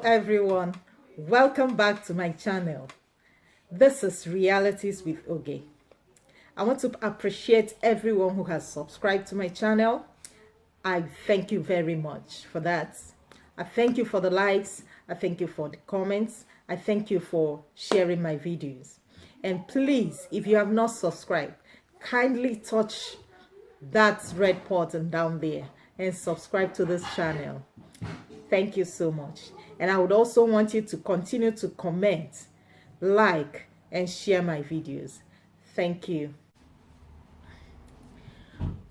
everyone, welcome back to my channel. This is Realities with Oge. I want to appreciate everyone who has subscribed to my channel. I thank you very much for that. I thank you for the likes, I thank you for the comments, I thank you for sharing my videos. And please, if you have not subscribed, kindly touch that red button down there and subscribe to this channel. Thank you so much. And I would also want you to continue to comment, like, and share my videos. Thank you.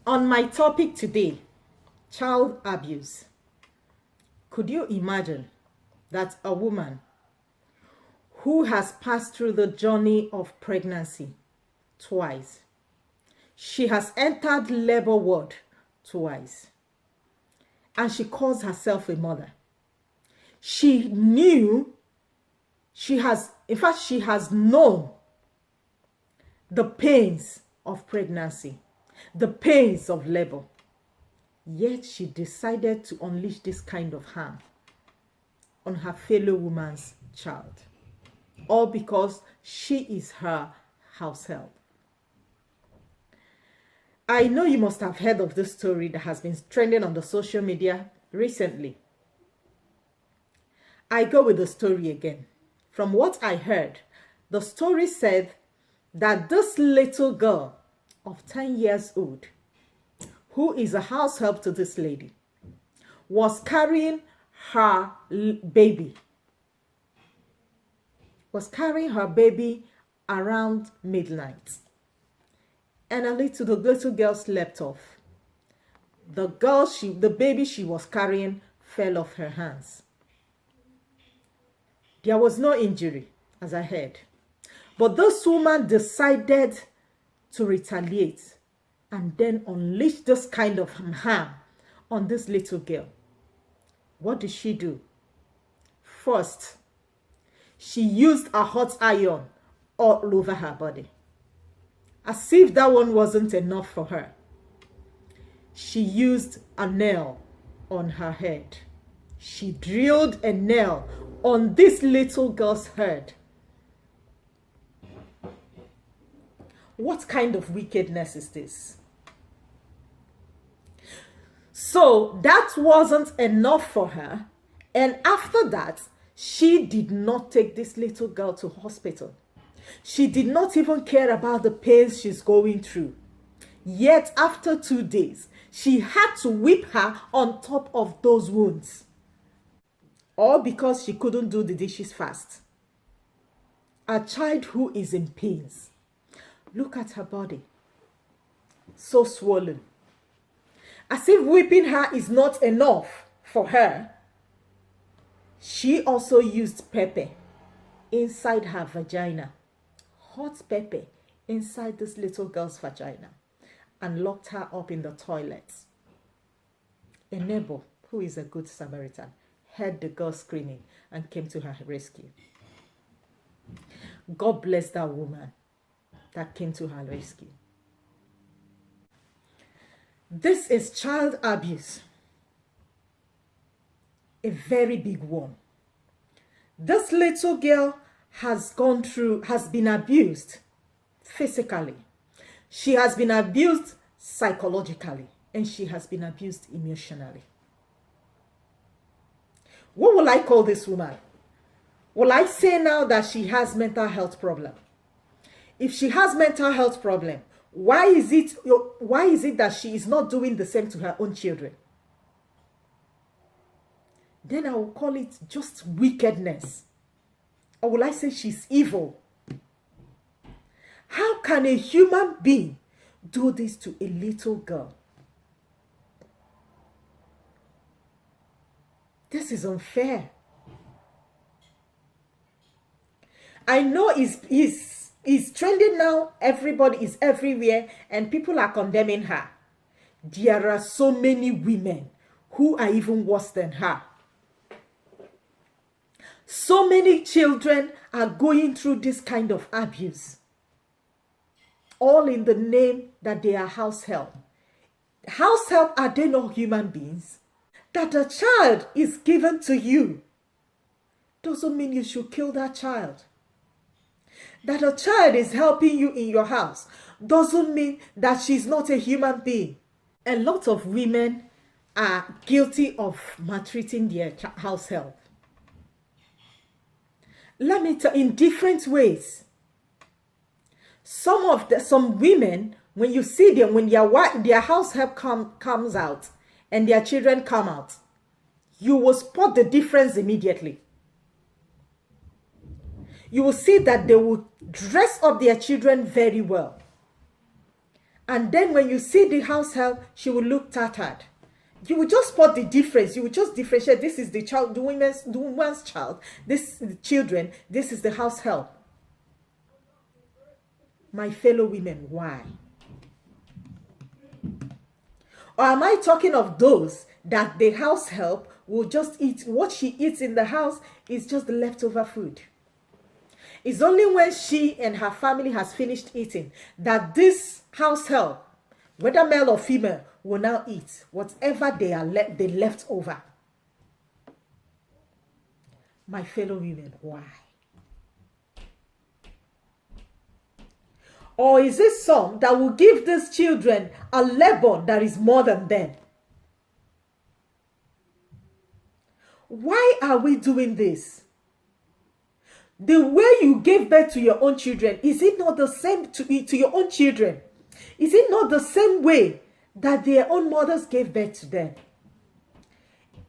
On my topic today, child abuse. Could you imagine that a woman who has passed through the journey of pregnancy twice, she has entered labor ward twice, and she calls herself a mother. She knew, she has known the pains of pregnancy, the pains of labor. Yet she decided to unleash this kind of harm on her fellow woman's child, all because she is her house help. I know you must have heard of this story that has been trending on the social media recently. I go with the story again. From what I heard, the story said that this little girl of 10 years old, who is a house help to this lady, was carrying her baby. Around midnight. And the little girl slept off. The baby she was carrying fell off her hands. There was no injury, as I heard. But this woman decided to retaliate and then unleash this kind of harm on this little girl. What did she do? First, she used a hot iron all over her body. As if that one wasn't enough for her, she used a nail on her head. She drilled a nail on this little girl's head. What kind of wickedness is this? So that wasn't enough for her. And after that, she did not take this little girl to hospital. She did not even care about the pains she's going through. Yet after 2 days, she had to whip her on top of those wounds. All because she couldn't do the dishes fast. A child who is in pains. Look at her body. So swollen. As if whipping her is not enough for her, she also used pepper inside her vagina. Hot pepper inside this little girl's vagina, and locked her up in the toilet. A neighbor, who is a good Samaritan, heard the girl screaming and came to her rescue. God bless that woman that came to her rescue. This is child abuse. A very big one. This little girl has been abused physically. She has been abused psychologically, and she has been abused emotionally. What will I call this woman? Will I say now that she has mental health problem? If she has mental health problem, why is it that she is not doing the same to her own children? Then I will call it just wickedness. Or will I say she's evil? How can a human being do this to a little girl? This is unfair. I know it's trending now. Everybody is everywhere and people are condemning her. There are so many women who are even worse than her. So many children are going through this kind of abuse. All in the name that they are house help. House help, are they not human beings? That a child is given to you doesn't mean you should kill that child. That a child is helping you in your house doesn't mean that she's not a human being. A lot of women are guilty of maltreating their house help. Let me tell you, in different ways. Some women, when you see them, when their house help comes out and their children come out, you will spot the difference immediately. You will see that they will dress up their children very well. And then when you see the house help, she will look tattered. You will just spot the difference. You will just differentiate. This is the child, the woman's child. This is the children. This is the house help. My fellow women, why? Or am I talking of those that the house help will just eat? What she eats in the house is just the leftover food. It's only when she and her family has finished eating that this house help, whether male or female, will now eat whatever they left over. My fellow women, why? Or is it some that will give these children a labor that is more than them? Why are we doing this? The way you gave birth to your own children, is it not the same to your own children? Is it not the same way that their own mothers gave birth to them?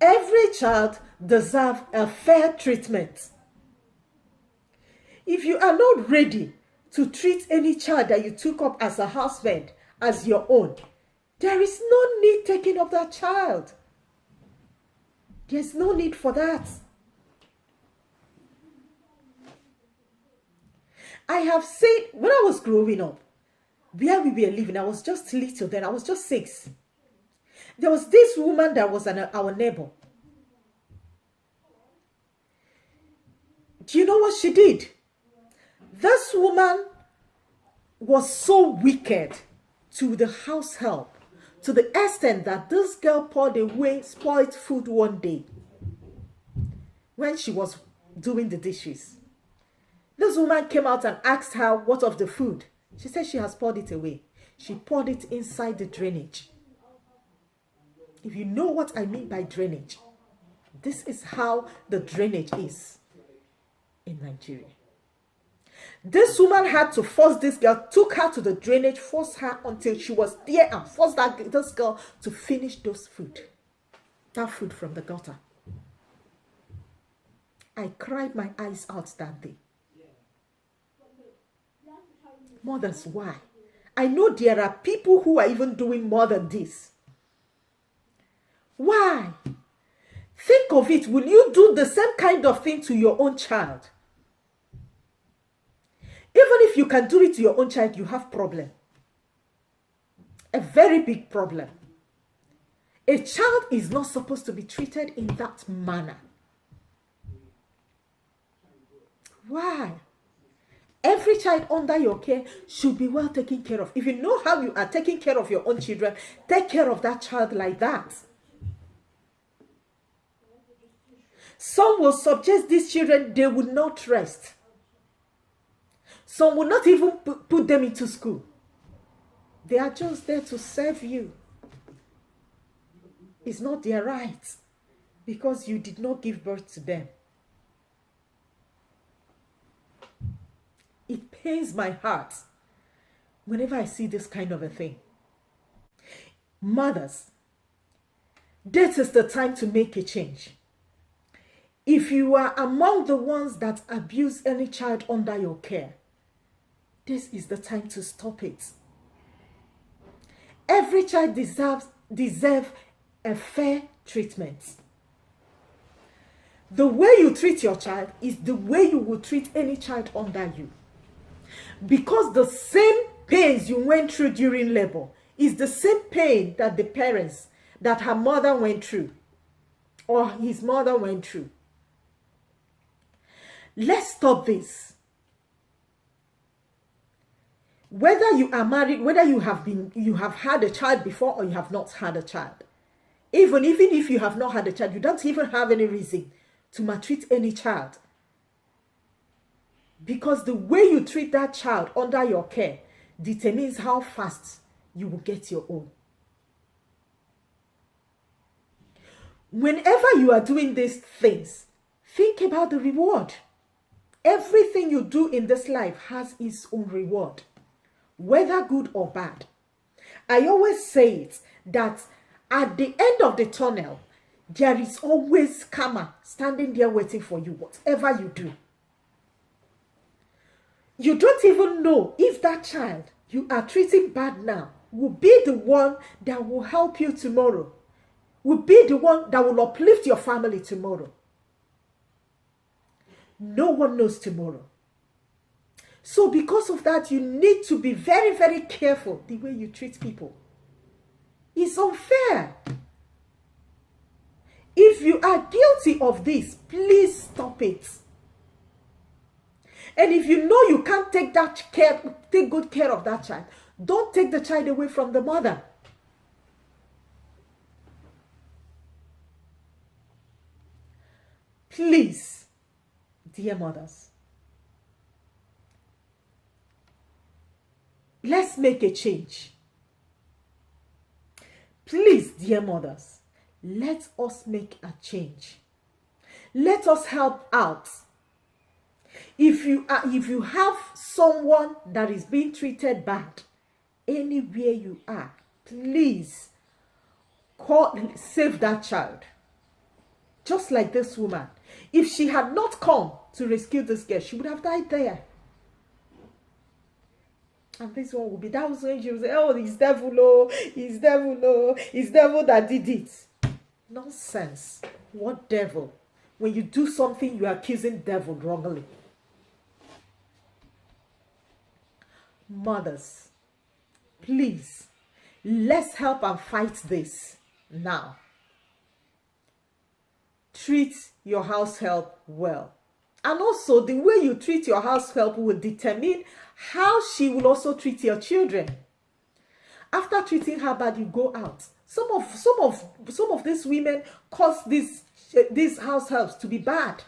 Every child deserves a fair treatment. If you are not ready to treat any child that you took up as a husband as your own, there is no need taking up that child. There's no need for that. I have seen, when I was growing up, where we were living, I was just little then, I was just 6. There was this woman that was our neighbor. Do you know what she did? This woman was so wicked to the house help, to the extent that this girl poured away spoiled food one day when she was doing the dishes. This woman came out and asked her what of the food. She said she has poured it away. She poured it inside the drainage. If you know what I mean by drainage, this is how the drainage is in Nigeria. This woman had to force this girl, took her to the drainage, forced her until she was there and forced this girl to finish that food from the gutter. I cried my eyes out that day. Mothers, why? I know there are people who are even doing more than this. Why? Think of it. Will you do the same kind of thing to your own child? Even if you can do it to your own child, you have problem. A very big problem. A child is not supposed to be treated in that manner. Why? Every child under your care should be well taken care of. If you know how you are taking care of your own children, take care of that child like that. Some will subject these children, they will not rest. Some will not even put them into school. They are just there to serve you. It's not their right because you did not give birth to them. It pains my heart whenever I see this kind of a thing. Mothers, this is the time to make a change. If you are among the ones that abuse any child under your care, this is the time to stop it. Every child deserves a fair treatment. The way you treat your child is the way you will treat any child under you. Because the same pains you went through during labor is the same pain that the parents, that her mother went through or his mother went through. Let's stop this. Whether you are married, whether you have had a child before or you have not had a child, even if you have not had a child, you don't even have any reason to maltreat any child Because the way you treat that child under your care determines how fast you will get your own. Whenever you are doing these things, think about the reward. Everything you do in this life has its own reward, whether good or bad. I always say it, that at the end of the tunnel, there is always karma standing there waiting for you, whatever you do. You don't even know if that child you are treating bad now will be the one that will help you tomorrow, will be the one that will uplift your family tomorrow. No one knows tomorrow. So because of that, you need to be very, very careful the way you treat people. It's unfair. If you are guilty of this, please stop it. And if you know you can't take good care of that child, don't take the child away from the mother. Please, dear mothers, let's make a change. Please, dear mothers, let us make a change. Let us help out. If you have someone that is being treated bad, anywhere you are, please save that child. Just like this woman. If she had not come to rescue this girl, she would have died there. And this one will be, that was when she will say, oh, it's devil, oh, it's devil, oh, it's devil that did it. Nonsense. What devil? When you do something, you are accusing devil wrongly. Mothers, please, let's help and fight this now. Treat your house help well. And also, the way you treat your house help will determine how she will also treat your children. After treating her bad, you go out. Some of these women cause these house helps to be bad.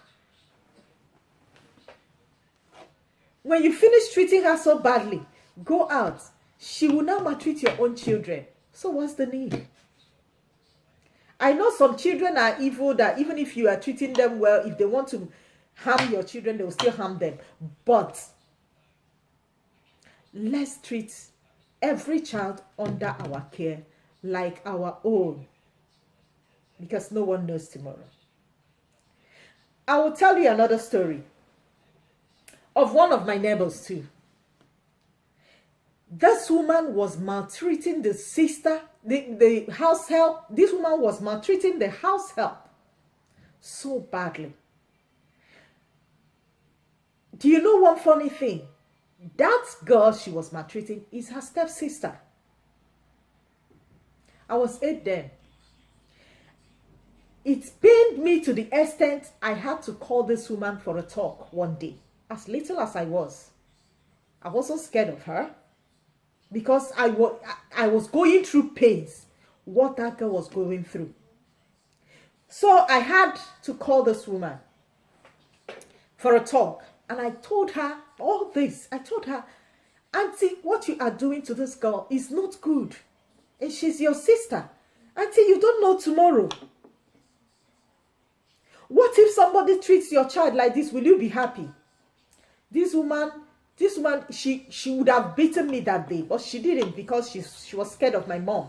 When you finish treating her so badly, go out. She will now maltreat your own children. So what's the need? I know some children are evil, that even if you are treating them well, if they want to harm your children, they will still harm them. But let's treat every child under our care like our own, because no one knows tomorrow. I will tell you another story of one of my neighbors too. This woman was maltreating the sister, the house help. This woman was maltreating the house help so badly. Do you know one funny thing? That girl she was maltreating is her stepsister. I was 8 then. It pained me to the extent I had to call this woman for a talk one day. As little as I was so scared of her, because I was going through pains, what that girl was going through. So I had to call this woman for a talk. And I told her all this. I told her, Auntie, what you are doing to this girl is not good. And she's your sister. Auntie, you don't know tomorrow. What if somebody treats your child like this? Will you be happy? This woman, she would have beaten me that day, but she didn't, because she was scared of my mom.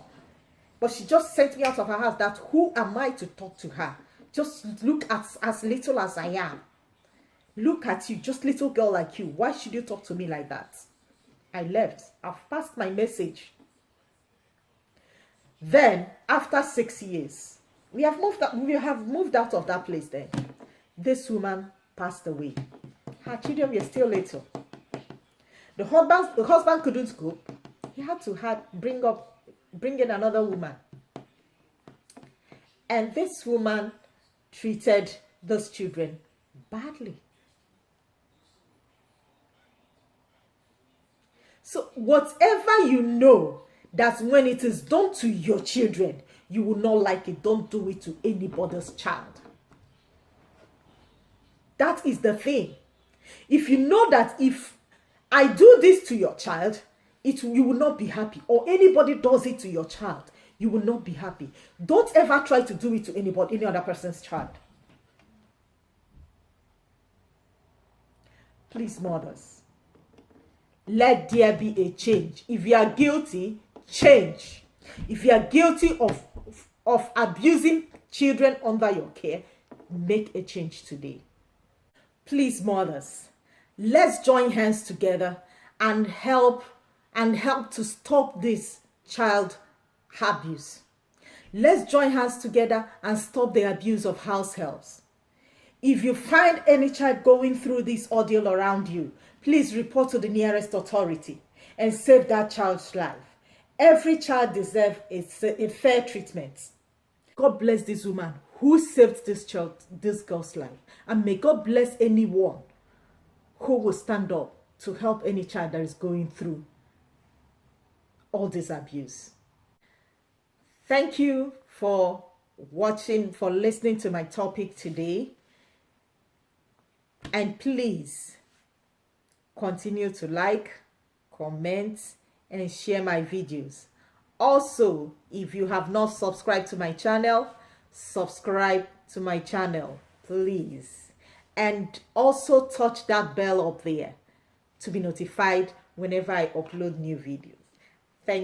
But she just sent me out of her house. That who am I to talk to her? Just look at as little as I am. Look at you, just little girl like you. Why should you talk to me like that? I left. I've passed my message. Then, after 6 years, we have moved out of that place then. This woman passed away. Her children were still little. The husband couldn't cope. He had to bring in another woman. And this woman treated those children badly. So whatever you know that when it is done to your children, you will not like it, don't do it to anybody's child. That is the thing. If you know that if I do this to your child, you will not be happy, or anybody does it to your child, you will not be happy. Don't ever try to do it to any other person's child. Please, mothers, let there be a change. If you are guilty, change. If you are guilty of abusing children under your care, make a change today. Please, mothers, let's join hands together and help to stop this child abuse. Let's join hands together and stop the abuse of house helps. If you find any child going through this ordeal around you, please report to the nearest authority and save that child's life. Every child deserves a fair treatment. God bless this woman who saved this girl's life. And may God bless anyone who will stand up to help any child that is going through all this abuse. Thank you for watching, for listening to my topic today. And please continue to like, comment, and share my videos. Also, if you have not subscribed to my channel, subscribe to my channel, please. And also touch that bell up there to be notified whenever I upload new videos.